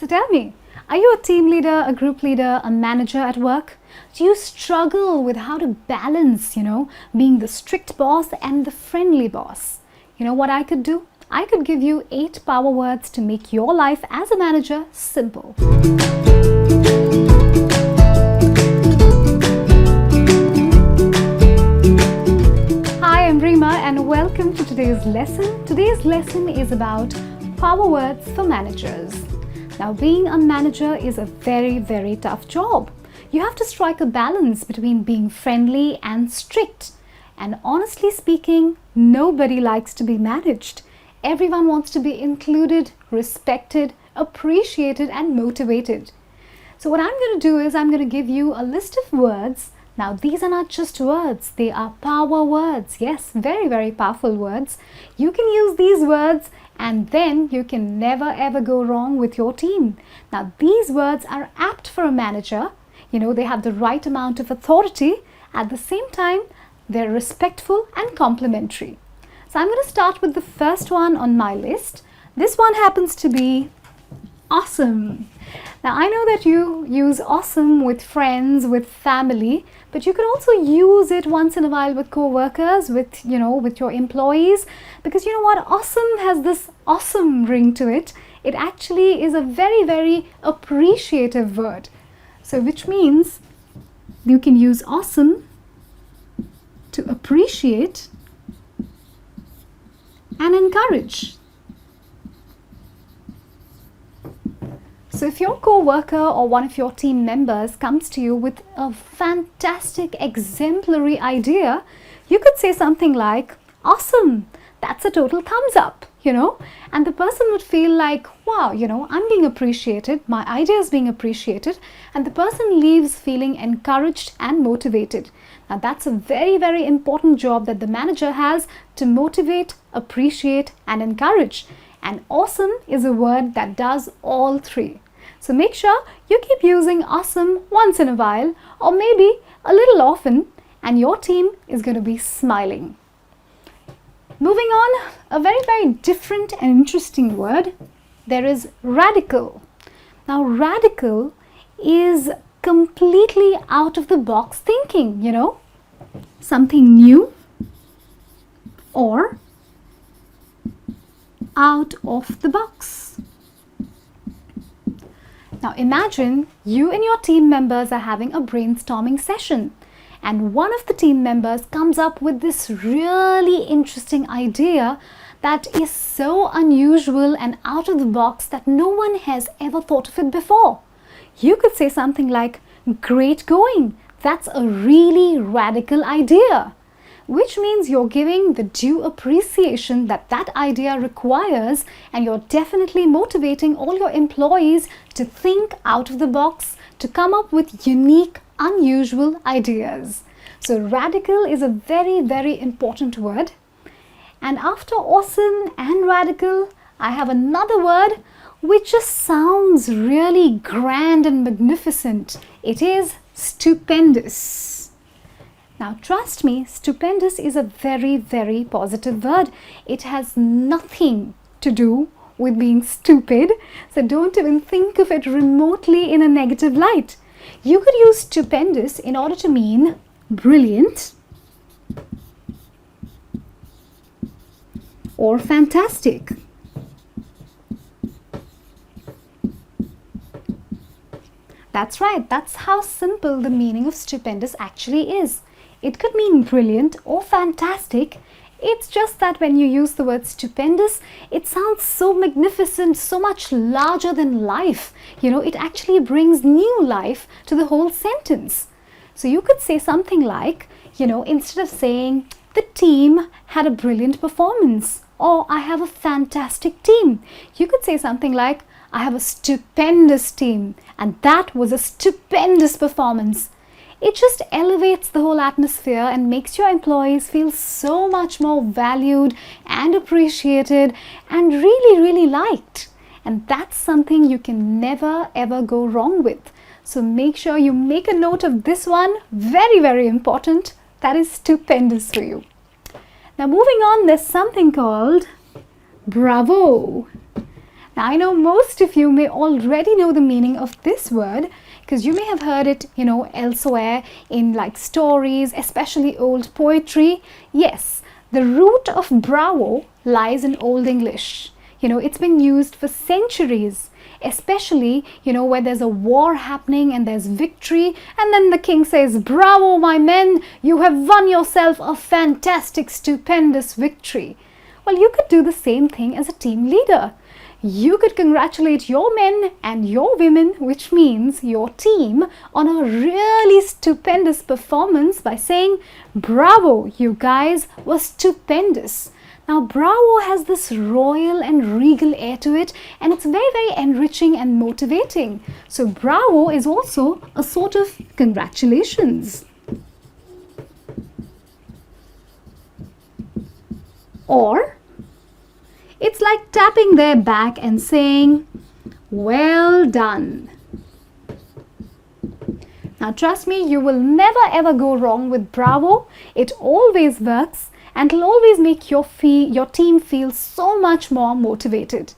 So tell me, are you a team leader, a group leader, a manager at work? Do you struggle with how to balance, being the strict boss and the friendly boss? You know what I could do? I could give you 8 power words to make your life as a manager simple. Hi, I'm Rima and welcome to today's lesson. Today's lesson is about power words for managers. Now, being a manager is a very, very tough job. You have to strike a balance between being friendly and strict. And honestly speaking, nobody likes to be managed. Everyone wants to be included, respected, appreciated, and motivated. So what I'm going to do is I'm going to give you a list of words. Now, these are not just words, they are power words. Yes, very, very powerful words. You can use these words and then you can never ever go wrong with your team. Now, these words are apt for a manager. They have the right amount of authority. At the same time, they're respectful and complimentary. So I'm going to start with the first one on my list. This one happens to be awesome. Now, I know that you use awesome with friends, with family, but you can also use it once in a while with co-workers, with your employees, because you know what? Awesome has this awesome ring to it. It actually is a very, very appreciative word. So which means you can use awesome to appreciate and encourage. So if your co-worker or one of your team members comes to you with a fantastic, exemplary idea, you could say something like, awesome, that's a total thumbs up, and the person would feel like, wow, I'm being appreciated, my idea is being appreciated, and the person leaves feeling encouraged and motivated. Now that's a very, very important job that the manager has, to motivate, appreciate, and encourage. And awesome is a word that does all three. So make sure you keep using awesome once in a while, or maybe a little often, and your team is going to be smiling. Moving on, a very, very different and interesting word. There is radical. Now, radical is completely out of the box thinking, something new or out of the box. Now imagine you and your team members are having a brainstorming session, and one of the team members comes up with this really interesting idea that is so unusual and out of the box that no one has ever thought of it before. You could say something like, great going, that's a really radical idea. Which means you're giving the due appreciation that that idea requires, and you're definitely motivating all your employees to think out of the box, to come up with unique, unusual ideas. So radical is a very, very important word. And after awesome and radical, I have another word which just sounds really grand and magnificent. It is stupendous. Now, trust me, stupendous is a very, very positive word. It has nothing to do with being stupid, so don't even think of it remotely in a negative light. You could use stupendous in order to mean brilliant or fantastic. That's right, that's how simple the meaning of stupendous actually is. It could mean brilliant or fantastic. It's just that when you use the word stupendous, it sounds so magnificent, so much larger than life. It actually brings new life to the whole sentence. So you could say something like, instead of saying, the team had a brilliant performance, or I have a fantastic team, you could say something like, I have a stupendous team, and that was a stupendous performance. It just elevates the whole atmosphere and makes your employees feel so much more valued and appreciated and really, really liked. And that's something you can never ever go wrong with. So make sure you make a note of this one. Very, very important. That is stupendous for you. Now moving on, there's something called bravo. Now, I know most of you may already know the meaning of this word because you may have heard it, elsewhere in like stories, especially old poetry. Yes, the root of bravo lies in Old English. It's been used for centuries, especially, where there's a war happening and there's victory, and then the king says, "Bravo, my men, you have won yourself a fantastic, stupendous victory." Well, you could do the same thing as a team leader. You could congratulate your men and your women, which means your team, on a really stupendous performance by saying, "Bravo, you guys were stupendous." Now, bravo has this royal and regal air to it, and it's very, very enriching and motivating. So, bravo is also a sort of congratulations. Or, it's like tapping their back and saying, "Well done." Now, trust me, you will never ever go wrong with bravo. It always works. And it'll always make your team feel so much more motivated.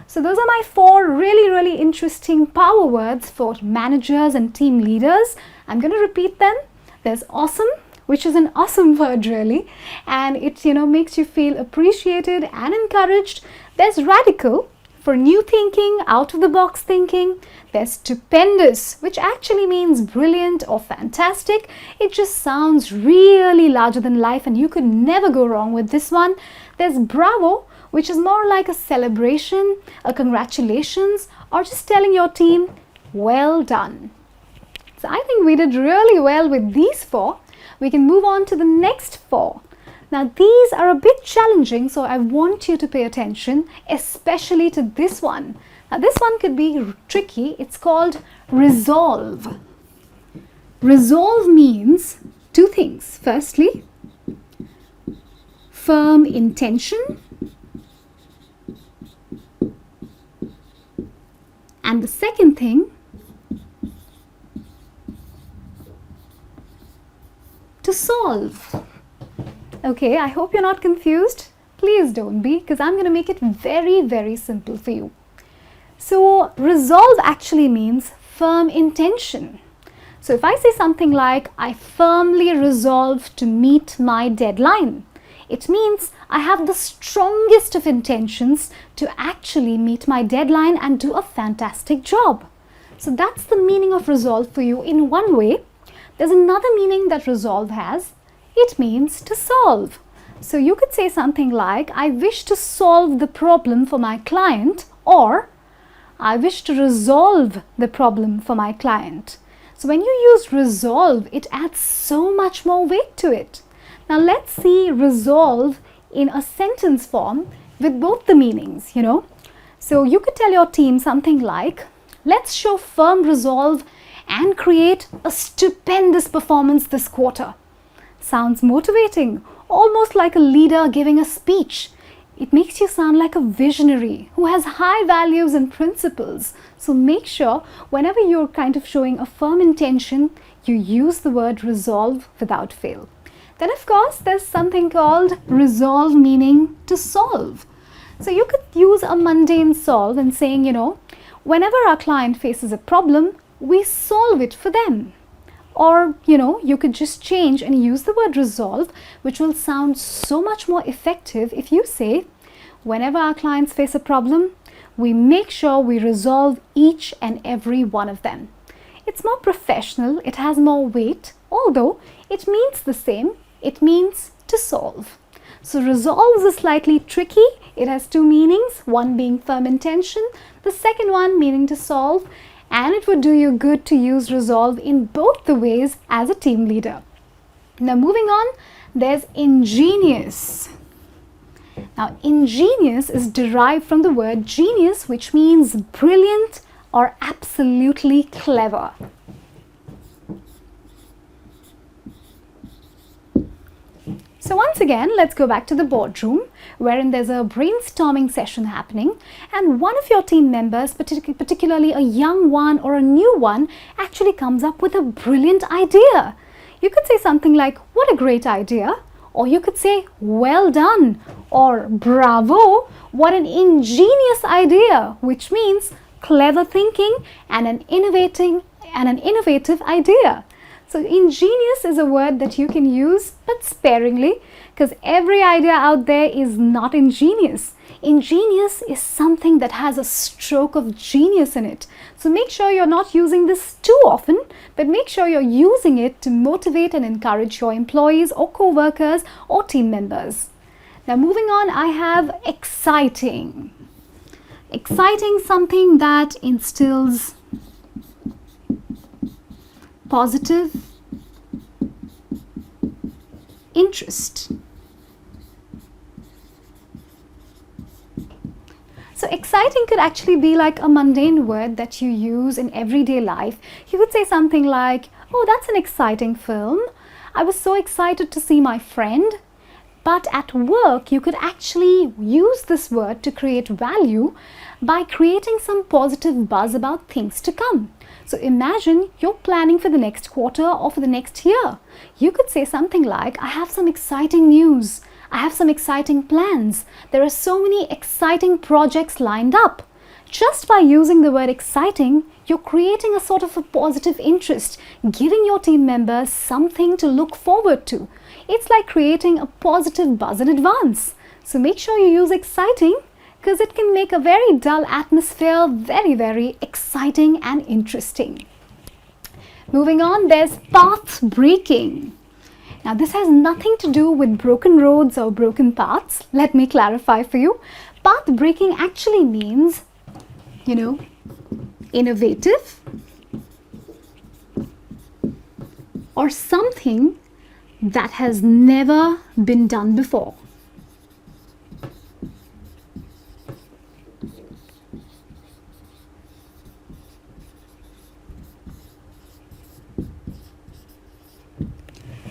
So those are my 4 really, really interesting power words for managers and team leaders. I'm going to repeat them. There's awesome, which is an awesome word really, and it makes you feel appreciated and encouraged. There's radical, for new thinking, out of the box thinking. There's stupendous, which actually means brilliant or fantastic. It just sounds really larger than life and you could never go wrong with this one. There's bravo, which is more like a celebration, a congratulations, or just telling your team, "Well done." So I think we did really well with these 4. We can move on to the next 4. Now, these are a bit challenging, so I want you to pay attention, especially to this one. Now, this one could be tricky. It's called resolve. Resolve means 2 things. Firstly, firm intention, and the second thing, to solve. Okay, I hope you're not confused. Please don't be, because I'm going to make it very, very simple for you. So, resolve actually means firm intention. So, if I say something like, "I firmly resolve to meet my deadline," it means I have the strongest of intentions to actually meet my deadline and do a fantastic job. So, that's the meaning of resolve for you in one way. There's another meaning that resolve has. It means to solve. So you could say something like, "I wish to solve the problem for my client," or "I wish to resolve the problem for my client." So when you use resolve, it adds so much more weight to it. Now let's see resolve in a sentence form with both the meanings, So you could tell your team something like, "Let's show firm resolve and create a stupendous performance this quarter." Sounds motivating, almost like a leader giving a speech. It makes you sound like a visionary who has high values and principles. So make sure whenever you're kind of showing a firm intention, you use the word resolve without fail. Then of course, there's something called resolve, meaning to solve. So you could use a mundane solve and saying, whenever our client faces a problem, we solve it for them. Or, you could just change and use the word resolve, which will sound so much more effective if you say, whenever our clients face a problem, we make sure we resolve each and every one of them. It's more professional, it has more weight, although it means the same, it means to solve. So resolve is slightly tricky. It has 2 meanings, one being firm intention, the second one meaning to solve. And it would do you good to use resolve in both the ways as a team leader. Now moving on, there's ingenious. Now ingenious is derived from the word genius, which means brilliant or absolutely clever. So once again, let's go back to the boardroom wherein there's a brainstorming session happening and one of your team members, particularly a young one or a new one, actually comes up with a brilliant idea. You could say something like, "What a great idea," or you could say well done, or bravo, what an ingenious idea, which means clever thinking and an innovative idea. So ingenious is a word that you can use but sparingly, because every idea out there is not ingenious. Ingenious is something that has a stroke of genius in it. So make sure you're not using this too often, but make sure you're using it to motivate and encourage your employees or co-workers or team members. Now moving on, I have exciting. Exciting, something that instills positive interest. So exciting could actually be like a mundane word that you use in everyday life. You could say something like, oh, that's an exciting film. I was so excited to see my friend. But at work, you could actually use this word to create value by creating some positive buzz about things to come. So imagine you're planning for the next quarter or for the next year. You could say something like, I have some exciting news. I have some exciting plans. There are so many exciting projects lined up. Just by using the word exciting, you're creating a sort of a positive interest, giving your team members something to look forward to. It's like creating a positive buzz in advance. So make sure you use exciting, because it can make a very dull atmosphere very, very exciting and interesting. Moving on, there's path breaking. Now this has nothing to do with broken roads or broken paths. Let me clarify for you. Path breaking actually means, innovative or something that has never been done before.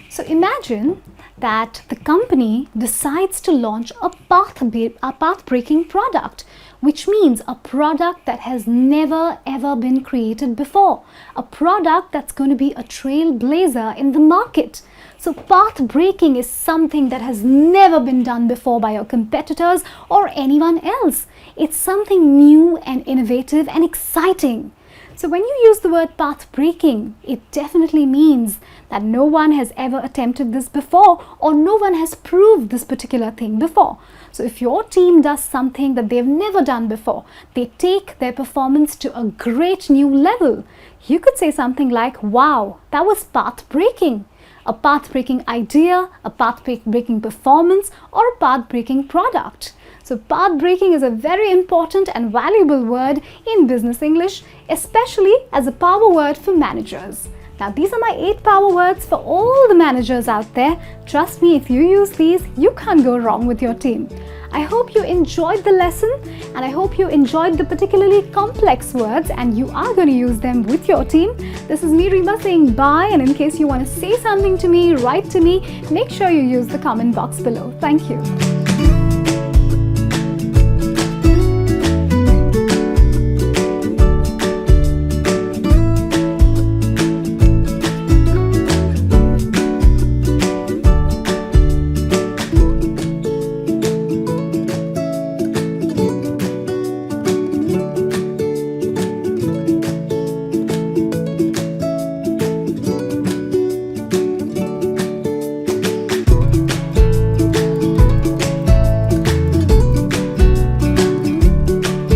So imagine that the company decides to launch a path-breaking product, which means a product that has never ever been created before, a product that's going to be a trailblazer in the market. So path breaking is something that has never been done before by your competitors or anyone else. It's something new and innovative and exciting. So when you use the word path breaking, it definitely means that no one has ever attempted this before, or no one has proved this particular thing before. So if your team does something that they've never done before, they take their performance to a great new level. You could say something like, wow, that was path breaking. A path breaking idea, a path breaking performance, or a path breaking product. So path breaking is a very important and valuable word in business English, especially as a power word for managers. Now these are my 8 power words for all the managers out there. Trust me, if you use these, you can't go wrong with your team. I hope you enjoyed the lesson, and I hope you enjoyed the particularly complex words and you are going to use them with your team. This is me, Rima, saying bye, and in case you want to say something to me, write to me, make sure you use the comment box below. Thank you.